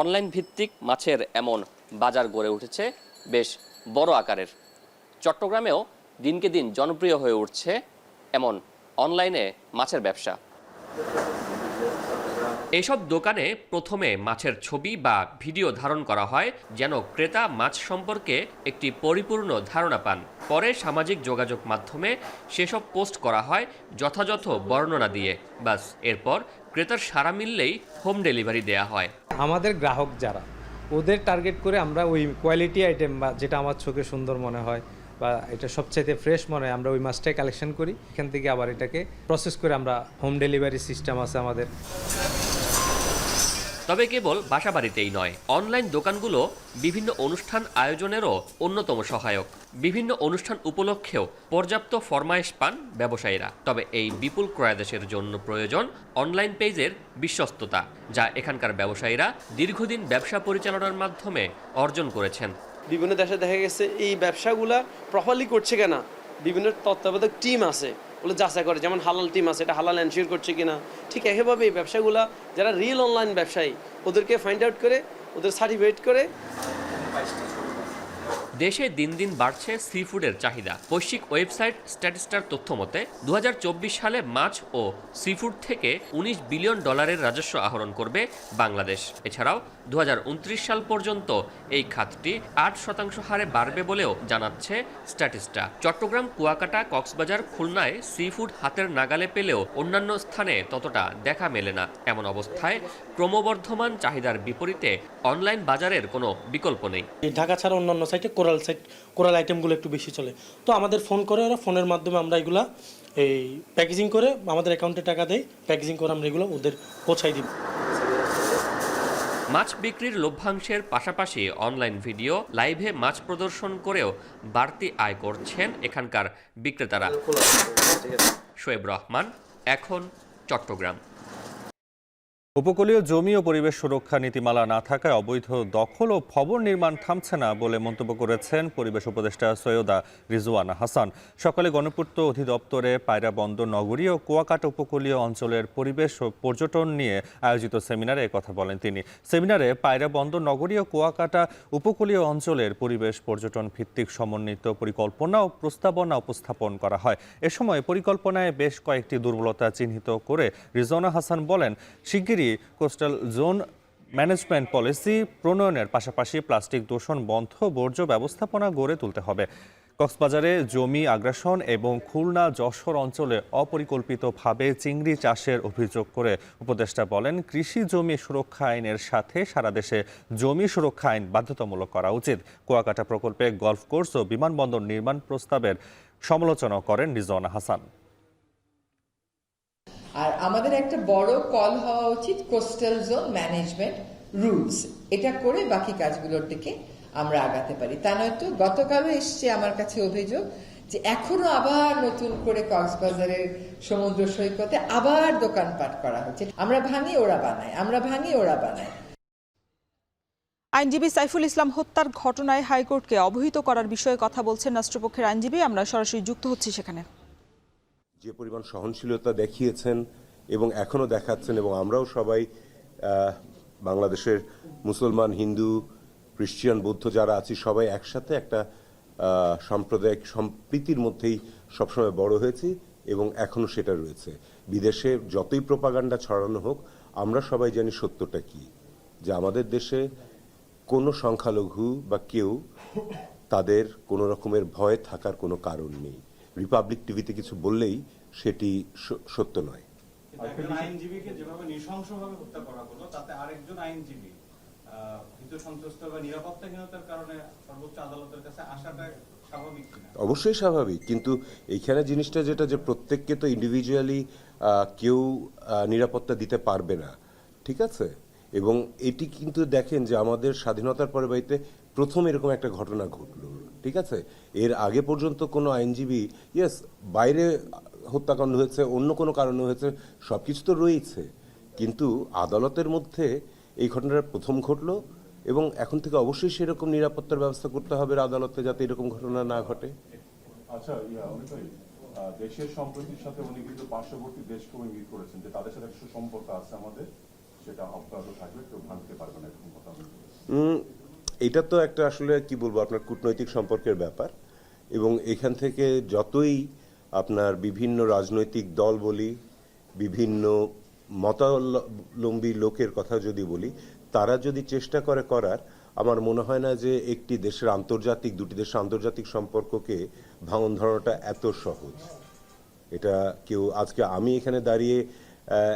অনলাইন ভিত্তিক মাছের এমন বাজার গড়ে উঠেছে বেশ বড় আকারের। চট্টগ্রামেও দিনকে দিন জনপ্রিয় হয়ে উঠছে এমন অনলাইনে মাছের ব্যবসা। এসব দোকানে প্রথমে মাছের ছবি বা ভিডিও ধারণ করা হয়, যেন ক্রেতা মাছ সম্পর্কে একটি পরিপূর্ণ ধারণা পান। পরে সামাজিক যোগাযোগ মাধ্যমে সেসব পোস্ট করা হয় যথাযথ বর্ণনা দিয়ে। বাস, এরপর ক্রেতার সাড়া মিললেই হোম ডেলিভারি দেয়া হয়। আমাদের গ্রাহক যারা, ওদের টার্গেট করে আমরা ওই কোয়ালিটি আইটেম বা যেটা আমার চোখে সুন্দর মনে হয় বা এটা সবচাইতে ফ্রেশ মনে হয়, আমরা ওই মাছটাই কালেকশন করি। এখান থেকে আবার এটাকে প্রসেস করে আমরা হোম ডেলিভারি সিস্টেম আছে আমাদের। তবে কেবল বাসাবাড়িতেই নয়, অনলাইন দোকানগুলো বিভিন্ন অনুষ্ঠান আয়োজনেরও অন্যতম সহায়ক। বিভিন্ন অনুষ্ঠান উপলক্ষেও পর্যাপ্ত ফরমায়েশ পান ব্যবসায়ীরা। তবে এই বিপুল ক্রয়াদেশের জন্য প্রয়োজন অনলাইন পেজের বিশ্বস্ততা, যা এখানকার ব্যবসায়ীরা দীর্ঘদিন ব্যবসা পরিচালনার মাধ্যমে অর্জন করেছেন। বিভিন্ন দেশে দেখা গেছে এই ব্যবসাগুলা প্রপারলি করছে কিনা, বিভিন্ন তত্ত্বাবধায়ক টিম আছে, ওগুলো যাচাই করে, যেমন হালাল টিম আছে, এটা হালাল এনশিওর করছে কিনা। ঠিক একইভাবে এই ব্যবসাগুলা যারা রিয়েল অনলাইন ব্যবসায়ী, ওদেরকে ফাইন্ড আউট করে, ওদের সার্টিফিকেট করে দেশে দিন দিন বাড়ছে সি ফুডের চাহিদা। বৈশ্বিক ওয়েবসাইট স্ট্যাটিস্টার তথ্য মতে 2024 সালে মাছ ও সি ফুড থেকে $19 বিলিয়ন রাজস্ব আহরণ করবে বাংলাদেশ। এছাড়াও 2029 সাল পর্যন্ত এই খাতটি 8% হারে বাড়বে বলেও জানাচ্ছে স্ট্যাটিস্টা। চট্টগ্রাম, কুয়াকাটা, কক্সবাজার, খুলনায় সি ফুড হাতের নাগালে পেলেও অন্যান্য স্থানে ততটা দেখা মেলে না। এমন অবস্থায় ক্রমবর্ধমান চাহিদার বিপরীতে অনলাইন বাজারের কোনো বিকল্প নেই। ঢাকা ছাড়া অন্যান্য সাইটে কোরাল আইটেমগুলো একটু বেশি চলে, তো আমাদের ফোন করে ওরা, ফোনের মাধ্যমে আমরা এগুলা এই প্যাকেজিং করে আমাদের অ্যাকাউন্টে টাকা দেয়, প্যাকেজিং করে আমরা এগুলো ওদের পৌঁছাই দিই। মাছ বিক্রির লভ্যাংশের পাশাপাশি অনলাইন ভিডিও লাইভে মাছ প্রদর্শন করেও বাড়তি আয় করছেন এখানকার বিক্রেতারা। শোয়েব রহমান, এখন, চট্টগ্রাম। উপকূলীয় জমি ও পরিবেশ সুরক্ষা নীতিমালা না থাকায় অবৈধ দখল ও ভবন নির্মাণ থামছে না বলে মন্তব্য করেছেন পরিবেশ উপদেষ্টা সৈয়দা রিজওয়ানা হাসান। সকালে গণপূর্ত অধিদপ্তরে পায়রা বন্দর নগরী ও কুয়াকাটা উপকূলীয় অঞ্চলের পরিবেশ ও পর্যটন নিয়ে আয়োজিত সেমিনারে একথা বলেন তিনি। সেমিনারে পায়রা বন্দর নগরী ও কুয়াকাটা উপকূলীয় অঞ্চলের পরিবেশ পর্যটন ভিত্তিক সমন্বিত পরিকল্পনা ও প্রস্তাবনা উপস্থাপন করা হয়। এ সময় পরিকল্পনায় বেশ কয়েকটি দুর্বলতা চিহ্নিত করে রিজওয়ানা হাসান বলেন, শিগগিরই কোস্টাল জোন ম্যানেজমেন্ট পলিসি প্রণয়নের পাশাপাশি প্লাস্টিক দূষণ বন্ধ বর্জ্য ব্যবস্থাপনা গড়ে তুলতে হবে। কক্সবাজারে জমি আগ্রাসন এবং খুলনা যশোর অঞ্চলে অপরিকল্পিতভাবে চিংড়ি চাষের অভিযোগ করে উপদেষ্টা বলেন, কৃষি জমি সুরক্ষা আইনের সাথে সারা দেশে জমি সুরক্ষা আইন বাধ্যতামূলক করা উচিত। কুয়াকাটা প্রকল্পে গলফ কোর্স ও বিমানবন্দর নির্মাণ প্রস্তাবের সমালোচনা করেন রিজওয়ানা হাসান। আর আমাদের একটা বড় কল হওয়া উচিত কোস্টাল জোন ম্যানেজমেন্ট রুলস, এটা করে বাকি কাজগুলোর দিকে আমরা আগাতে পারি। তা নয়তো গতকালও এসছে আমার কাছে অভিযোগ যে এখনো আবার নতুন করে কক্সবাজারের সমুদ্র সৈকতে আবার দোকানপাট করা হচ্ছে। আমরা ভাঙি ওরা বানায়, আমরা ভাঙি ওরা বানায়। আইনজীবী সাইফুল ইসলাম হত্যার ঘটনায় হাইকোর্টকে অবহিত করার বিষয়ে কথা বলছেন রাষ্ট্রপক্ষের আইনজীবী। আমরা সরাসরি যুক্ত হচ্ছি সেখানে। যে পরিমাণ সহনশীলতা দেখিয়েছেন এবং এখনও দেখাচ্ছেন, এবং আমরাও সবাই বাংলাদেশের মুসলমান, হিন্দু, খ্রিস্টান, বৌদ্ধ যারা আছি সবাই একসাথে একটা সাম্প্রদায়িক সম্প্রীতির মধ্যেই সবসময় বড় হয়েছি এবং এখনও সেটা রয়েছে। বিদেশে যতই প্রোপাগান্ডা ছড়ানো হোক, আমরা সবাই জানি সত্যটা কি, যে আমাদের দেশে কোনো সংখ্যালঘু বা কেউ তাদের কোনো রকমের ভয় থাকার কোনো কারণ নেই। রিপাবলিক টিভিতে কিছু বললেই সেটি সত্য নয়। আইনজীবীকে যেভাবে নৃশংসভাবে হত্যা করা হলো, তাতে আরেকজন আইনজীবী ভীত সন্ত্রস্ত বা নিরাপত্তাহীনতার কারণে সর্বোচ্চ আদালতের কাছে আসাটা স্বাভাবিক কিনা? অবশ্যই স্বাভাবিক, কিন্তু এইখানে জিনিসটা যেটা, যে প্রত্যেককে তো ইন্ডিভিজুয়ালি কেউ নিরাপত্তা দিতে পারবে না, ঠিক আছে? এবং এটি কিন্তু দেখেন যে আমাদের স্বাধীনতার পরে বাড়িতে প্রথম এরকম একটা ঘটনা ঘটলো, ঠিক আছে? এর আগে পর্যন্ত কোনো আইনজীবী, ইয়েস, বাইরে হত্যাকাণ্ড হয়েছে, অন্য কোনো কারণে হয়েছে, সব কিছু তো রয়েছে, কিন্তু আদালতের মধ্যে এই ঘটনাটা প্রথম ঘটলো এবং এখন থেকে অবশ্যই সেরকম নিরাপত্তার ব্যবস্থা করতে হবে আদালতে, যাতে এরকম ঘটনা না ঘটে। আচ্ছা, দেশের সম্প্রীতির সাথে উনি কিন্তু পার্শ্ববর্তী দেশকে ইঙ্গিত করেছেন যে তাদের সাথে একটা সম্পর্ক আছে আমাদের, সেটা অব্যাহত থাকবে, কেউ ভাঙতে পারবে না, এরকম কথা। এটা তো একটা আসলে কি বলবো, আপনার কূটনৈতিক সম্পর্কের ব্যাপার, এবং এখান থেকে যতই আপনার বিভিন্ন রাজনৈতিক দল বলি, বিভিন্ন মতাবলম্বী লোকের কথা যদি বলি, তারা যদি চেষ্টা করে করার, আমার মনে হয় না যে একটি দেশের আন্তর্জাতিক, দুটি দেশের আন্তর্জাতিক সম্পর্ককে ভাঙন ধরানোটা এত সহজ। এটা কেউ, আজকে আমি এখানে দাঁড়িয়ে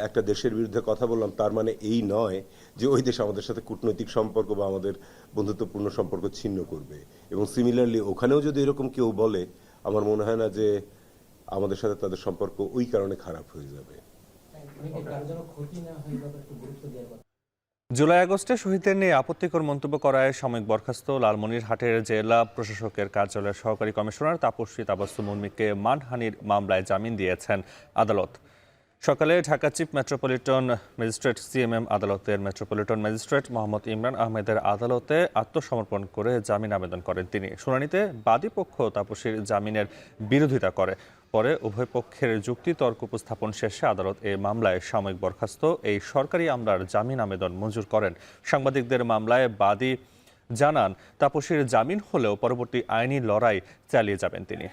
একটা দেশের বিরুদ্ধে কথা বললাম, তার মানে এই নয় যে ওই দেশ আমাদের সাথে কূটনৈতিক সম্পর্ক বা আমাদের বন্ধুত্বপূর্ণ সম্পর্ক ছিন্ন করবে। এবং সিমিলারলি ওখানেও যদি এরকম কেউ বলে, আমার মনে হয় না যে আমাদের সাথে তাদের সম্পর্ক ওই কারণে খারাপ হয়ে যাবে। জুলাই আগস্টে শহীদদের নিয়ে আপত্তিকর মন্তব্য করায় সাময়িক বরখাস্ত লালমনিরহাটের জেলা প্রশাসকের কার্যালয়ের সহকারী কমিশনার তাপসী তাবাসসুম উর্মিকে মানহানির মামলায় জামিন দিয়েছেন আদালত। সকালে Dhaka chief metropolitan magistrate CMM আদালতের মেট্রোপলিটন ম্যাজিস্ট্রেট মোহাম্মদ ইমরান আহমেদের আদালতে আত্মসমর্পণ করে জামিন আবেদন করেন তিনি। শুনানিতে বাদী পক্ষ তাপসীর জামিনের বিরোধিতা করে। পরে উভয় পক্ষের যুক্তিতর্ক উপস্থাপন শেষে আদালত এ মামলায় সাময়িক বরখাস্ত এই সরকারি আমলার জামিন আবেদন মঞ্জুর করেন। সাংবাদিকদের মামলায় বাদী জানান, তাপসীর জামিন হলেও পরবর্তী আইনি লড়াই চালিয়ে যাবেন তিনি।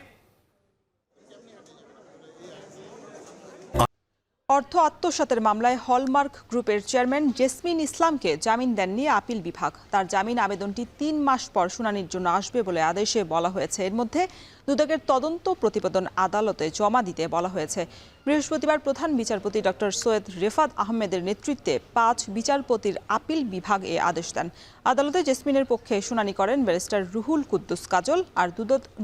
অর্থ আত্মসাতের মামলায় হলমার্ক গ্রুপের চেয়ারম্যান জেসমিন ইসলামকে জামিন দেননি আপিল বিভাগ। তার জামিন আবেদনটি 3 মাস পর শুনানির জন্য আসবে বলে আদেশে বলা হয়েছে। এর মধ্যে দুদকের তদন্ত প্রতিবেদন আদালতে জমা দিতে বলা হয়েছে। বৃহস্পতিবার প্রধান বিচারপতি ডক্টর সৈয়দ রেফাত আহমেদের নেতৃত্বে 5 বিচারপতির আপিল বিভাগ এ আদেশ দেন। আদালতে জেসমিনের পক্ষে শুনানি করেন ব্যারিস্টার রুহুল কুদ্দুস কাজল, আর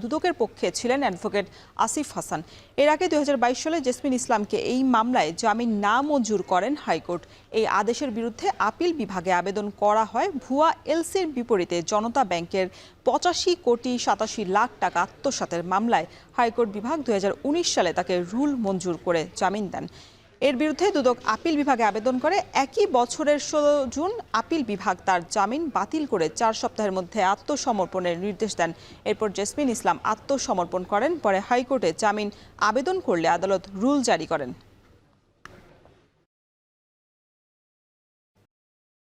দুদকের পক্ষে ছিলেন অ্যাডভোকেট আসিফ হাসান। এর আগে 2022 সালে জেসমিন ইসলামকে এই মামলায় জামিন না মঞ্জুর করেন হাইকোর্ট। এই আদেশের বিরুদ্ধে আপিল বিভাগে আবেদন করা হয়। ভুয়া এলসির বিপরীতে জনতা ব্যাংকের 85 কোটি 87 লাখ টাকা আত্মসাতের মামলায় হাইকোর্ট বিভাগ 2019 সালে তাকে রুল মঞ্জুর করে জামিন দেন। এর বিরুদ্ধে দুদক আপিল বিভাগে আবেদন করে। একই বছরের 16 জুন আপিল বিভাগ তার জামিন বাতিল করে 4 সপ্তাহের মধ্যে আত্মসমর্পণের নির্দেশ দেন। এরপর জেসমিন ইসলাম আত্মসমর্পণ করেন। পরে হাইকোর্টে জামিন আবেদন করলে আদালত রুল জারি করেন।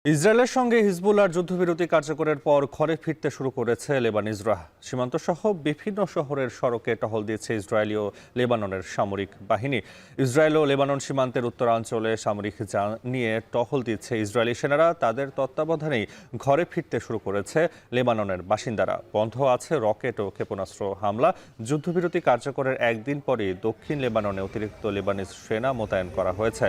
ইসরায়েলের সঙ্গে হিজবুল্লাহর যুদ্ধবিরতি কার্যকরের পর ঘরে ফিরতে শুরু করেছে লেবানিজরা। সীমান্তসহ বিভিন্ন শহরের সড়কে টহল দিয়েছে ইসরায়েলি ও লেবাননের সামরিক বাহিনী। ইসরায়েল ও লেবানন সীমান্তের উত্তরাঞ্চলে সামরিক যান নিয়ে টহল দিচ্ছে ইসরায়েলি সেনারা। তাদের তত্ত্বাবধানেই ঘরে ফিরতে শুরু করেছে লেবাননের বাসিন্দারা। বন্ধ আছে রকেট ও ক্ষেপণাস্ত্র হামলা। যুদ্ধবিরতি কার্যকরের একদিন পরই দক্ষিণ লেবাননে অতিরিক্ত লেবানিজ সেনা মোতায়েন করা হয়েছে।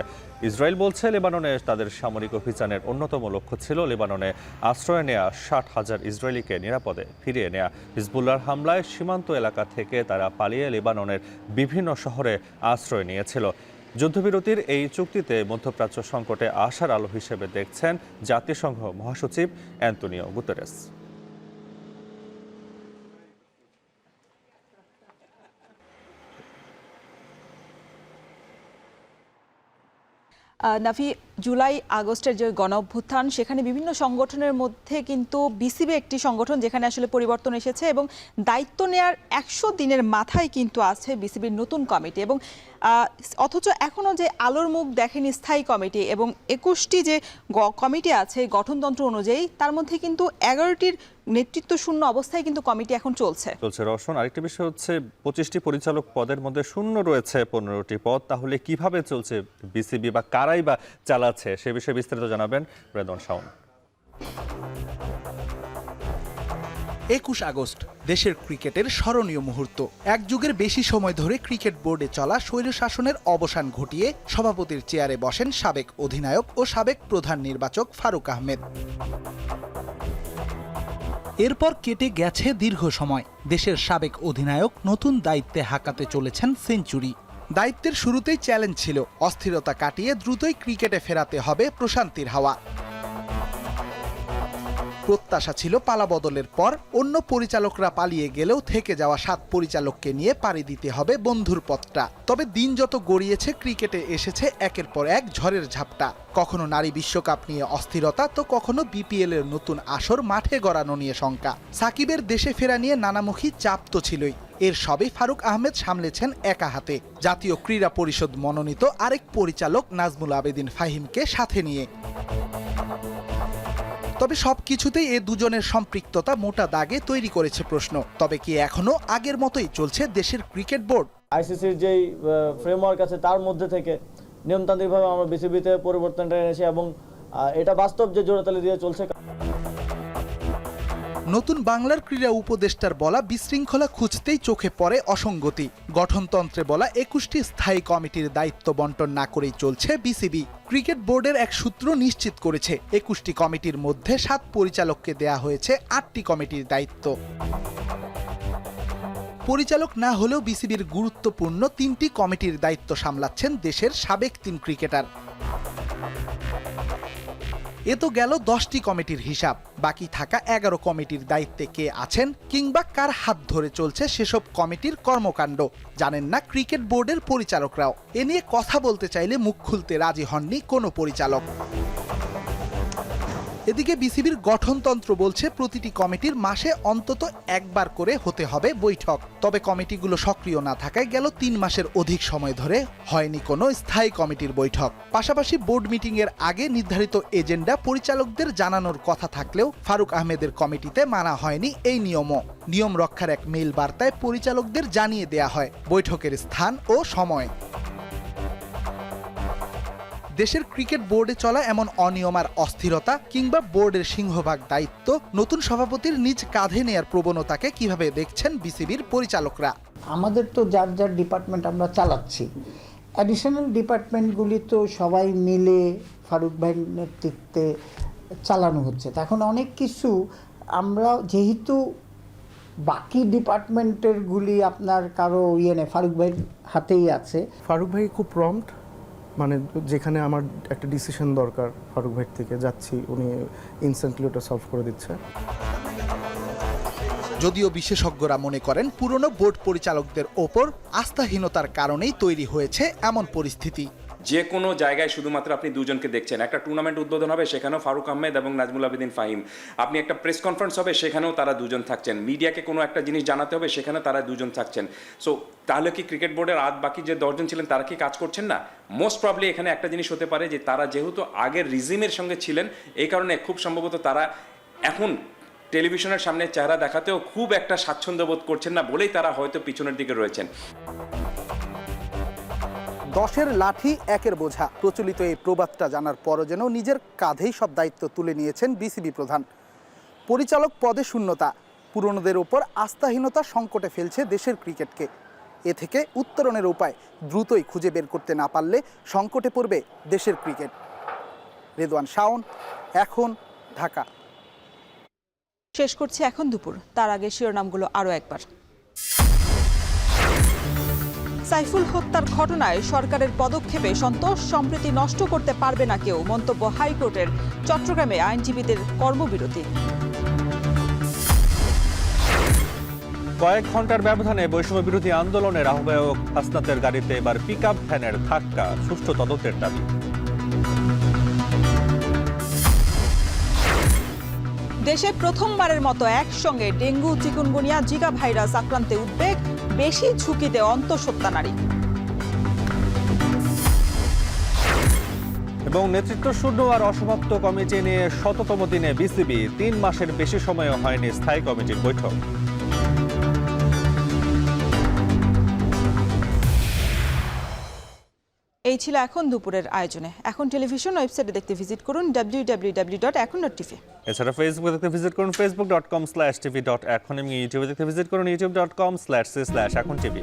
ইসরায়েল বলছে, লেবাননে তাদের সামরিক অভিযানের অন্যতম লক্ষ্য ছিল লেবাননে আশ্রয় নেয়া 60,000 ইসরায়েলিকে নিরাপদে ফিরিয়ে নেয়া। হিজবুল্লাহর হামলায় সীমান্ত এলাকা থেকে তারা পালিয়ে লেবাননের বিভিন্ন শহরে আশ্রয় নিয়েছিল। যুদ্ধবিরতির এই চুক্তিতে মধ্যপ্রাচ্য সংকটে আশার আলো হিসেবে দেখছেন জাতিসংঘ মহাসচিব অ্যান্তোনিও গুতেরেস। নাফি, জুলাই আগস্টের যে গণ অভ্যুত্থান, সেখানে বিভিন্ন সংগঠনের মধ্যে কিন্তু বিসিবি একটি সংগঠন যেখানে আসলে পরিবর্তন এসেছে এবং দায়িত্ব নেয়ার 100 দিনের মাথায় কিন্তু আছে বিসিবির নতুন কমিটি। এবং অথচ এখনও যে আলোর মুখ দেখেনি স্থায়ী কমিটি এবং 21টি যে কমিটি আছে গঠনতন্ত্র অনুযায়ী, তার মধ্যে কিন্তু 11টির নেতৃত্ব শূন্য অবস্থায় কিন্তু কমিটি এখন চলছে। রওশন, আরেকটি বিষয় হচ্ছে 25টি পরিচালক পদের মধ্যে শূন্য রয়েছে 15টি পদ। তাহলে কিভাবে চলছে বিসিবি বা কারাই বা চালাচ্ছে, সে বিষয়ে বিস্তারিত জানাবেন রেদন শাওন। 21 আগস্ট দেশের ক্রিকেটের স্মরণীয় মুহূর্ত। এক যুগের বেশি সময় ধরে ক্রিকেট বোর্ডে চলা স্বৈরশাসনের অবসান ঘটিয়ে সভাপতির চেয়ারে বসেন সাবেক অধিনায়ক ও সাবেক প্রধান নির্বাচক ফারুক আহমেদ। এরপর কেটে গেছে দীর্ঘ সময়। দেশের সাবেক অধিনায়ক নতুন দায়িত্বে হাঁকাতে চলেছেন সেঞ্চুরি। দায়িত্বের শুরুতেই চ্যালেঞ্জ ছিল অস্থিরতা কাটিয়ে দ্রুতই ক্রিকেটে ফেরাতে হবে প্রশান্তির হাওয়া। প্রত্যাশা ছিল পালাবদলের পর অন্য পরিচালকরা পালিয়ে গেলেও থেকে যাওয়া 7 পরিচালককে নিয়ে পাড়ি দিতে হবে বন্ধুর পথটা। তবে দিন যত গড়িয়েছে ক্রিকেটে এসেছে একের পর এক ঝড়ের ঝাপটা। কখনো নারী বিশ্বকাপ নিয়ে অস্থিরতা, তো কখনো বিপিএল এর নতুন আসর মাঠে গড়ানো নিয়ে শঙ্কা। সাকিবের দেশে ফেরা নিয়ে নানামুখী চাপ তো ছিলই। এর সবই ফারুক আহমেদ সামলেছেন একা হাতে, জাতীয় ক্রীড়া পরিষদ মনোনীত আরেক পরিচালক নাজমুল আবেদিন ফাহিমকে সাথে নিয়ে। তবে সবকিছুতেই এ দুজনের সম্পৃক্ততা মোটা দাগে তৈরি করেছে প্রশ্ন। তবে কি এখনো আগের মতোই চলছে দেশের ক্রিকেট বোর্ড? আইসিসির যেই ফ্রেমওয়ার্ক আছে তার মধ্যে থেকে নিয়মতান্ত্রিকভাবে আমরা বিসিবিতে পরিবর্তনটা এনেছি এবং এটা বাস্তব যে জোড়াতালি দিয়ে চলছে। নতুন বাংলার ক্রীড়া উপদেষ্টার বলা বিশৃঙ্খলা খুঁজতেই চোখে পড়ে অসঙ্গতি। গঠনতন্ত্রে বলা 21টি স্থায়ী কমিটির দায়িত্ব বন্টন না করেই চলছে বিসিবি। ক্রিকেট বোর্ডের এক সূত্র নিশ্চিত করেছে 21টি কমিটির মধ্যে 7 পরিচালককে দেয়া হয়েছে 8টি কমিটির দায়িত্ব। পরিচালক না হলেও বিসিবির গুরুত্বপূর্ণ 3টি কমিটির দায়িত্ব সামলাচ্ছেন দেশের সাবেক 3 ক্রিকেটার। এ তো গেল 10টি কমিটির হিসাব। বাকি থাকা 11 কমিটির দায়িত্বে কে আছেন কিংবা কার হাত ধরে চলছে সেসব কমিটির কর্মকাণ্ড জানেন না ক্রিকেট বোর্ডের পরিচালকরাও। এ নিয়ে কথা বলতে চাইলে মুখ খুলতে রাজি হননি কোনো পরিচালক। এদিকে বিসিবির গঠনতন্ত্র বলছে প্রতিটি কমিটির মাসে অন্তত একবার করে হতে হবে বৈঠক। তবে কমিটিগুলো সক্রিয় না থাকায় গেল 3 মাসের অধিক সময় ধরে হয়নি কোনো স্থায়ী কমিটির বৈঠক। পাশাপাশি বোর্ড মিটিং এর আগে নির্ধারিত এজেন্ডা পরিচালকদের জানানোর কথা থাকলেও ফারুক আহমেদের কমিটিতে মানা হয়নি এই নিয়মও। নিয়ম রক্ষার এক মেইল বার্তায় পরিচালকদের জানিয়ে দেয়া হয় বৈঠকের স্থান ও সময়। দেশের ক্রিকেট বোর্ডে চলা এমন অনিয়ম আর অস্থিরতা কিংবা বোর্ডের সিংহভাগ দায়িত্ব নতুন সভাপতির নিজ কাঁধে নেয়ার প্রবণতাকে কিভাবে দেখছেন বিসিবির পরিচালকরা? আমাদের তো যার যার ডিপার্টমেন্ট আমরা চালাচ্ছি, অ্যাডিশনাল ডিপার্টমেন্টগুলি তো সবাই মিলে ফারুক ভাইয়ের নেতৃত্বে চালানো হচ্ছে। এখন অনেক কিছু আমরা যেহেতু বাকি ডিপার্টমেন্টেরগুলি আপনার কারো ফারুক ভাইয়ের হাতেই আছে। ফারুক ভাই খুব প্রম্পট, মানে যেখানে আমার একটা ডিসিশন দরকার ফারুক ভাই থেকে যাচ্ছি, উনি ইনস্ট্যান্টলি ওটা সলভ করে দিচ্ছে। যদিও বিশেষজ্ঞরা মনে করেন পুরনো বোর্ড পরিচালকদের ওপর আস্থাহীনতার কারণেই তৈরি হয়েছে এমন পরিস্থিতি। যে কোনো জায়গায় শুধুমাত্র আপনি দুজনকে দেখছেন। একটা টুর্নামেন্ট উদ্বোধন হবে, সেখানেও ফারুক আহমেদ এবং নাজমুল আবেদিন ফাহিম। আপনি একটা প্রেস কনফারেন্স হবে, সেখানেও তারা দুজন থাকছেন। মিডিয়াকে কোনো একটা জিনিস জানাতে হবে, সেখানে তারা দুজন থাকছেন। সো তাহলে কি ক্রিকেট বোর্ডের বাকি যে 10 জন ছিলেন তারা কি কাজ করছেন না? মোস্ট প্রবলি এখানে একটা জিনিস হতে পারে যে তারা যেহেতু আগের রিজিমের সঙ্গে ছিলেন, এই কারণে খুব সম্ভবত তারা এখন টেলিভিশনের সামনে চেহারা দেখাতেও খুব একটা স্বাচ্ছন্দ্য বোধ করছেন না বলেই তারা হয়তো পিছনের দিকে রয়েছেন। 10-এর লাঠি 1-এর বোঝা, প্রচলিত এই প্রবাদটা জানার পরও যেন নিজের কাঁধেই সব দায়িত্ব তুলে নিয়েছেন বিসিবি প্রধান। পরিচালক পদে শূন্যতা, পুরনোদের ওপর আস্থাহীনতা সংকটে ফেলছে দেশের ক্রিকেটকে। এ থেকে উত্তরণের উপায় দ্রুতই খুঁজে বের করতে না পারলে সংকটে পড়বে দেশের ক্রিকেট। রেদওয়ান শাওন, এখন, ঢাকা। শেষ করছি এখন দুপুর, তার আগে শিরোনামগুলো আরও একবার। সাইফুল হত্যার ঘটনায় সরকারের পদক্ষেপে সন্তোষ, সম্প্রীতি নষ্ট করতে পারবে না কেউ, মন্তব্য হাইকোর্টের। চট্টগ্রামে আইনজীবীদের কর্মবিরতি। কয়েক ঘন্টার ব্যবধানে বৈষম্য বিরোধী আন্দোলনের আহ্বায়ক হাসনাতের গাড়িতে এবার পিকআপ ভ্যানের ধাক্কা, সুষ্ঠু তদন্তের দাবি। দেশে প্রথমবারের মতো একসঙ্গে ডেঙ্গু, চিকুনগুনিয়া, জিকা ভাইরাস আক্রান্তে উদ্বেগ, বেশি ঝুঁকিতে অন্তঃসত্ত্বা নারী। এবং নেতৃত্ব শূন্য আর অসমাপ্ত কমিটি নিয়ে ১৭তম দিনে বিসিবি, 3 মাসের বেশি সময়ও হয়নি স্থায়ী কমিটির বৈঠক। এই ছিল এখন দুপুরের আয়োজনে। এখন টেলিভিশন ওয়েবসাইটে দেখতে ভিজিট করুন www.ekon.tv। এছাড়া ফেসবুকে দেখতে ভিজিট করুন facebook.com/tv.ekon এবং ইউটিউবে দেখতে ভিজিট করুন youtube.com/c/ekontv।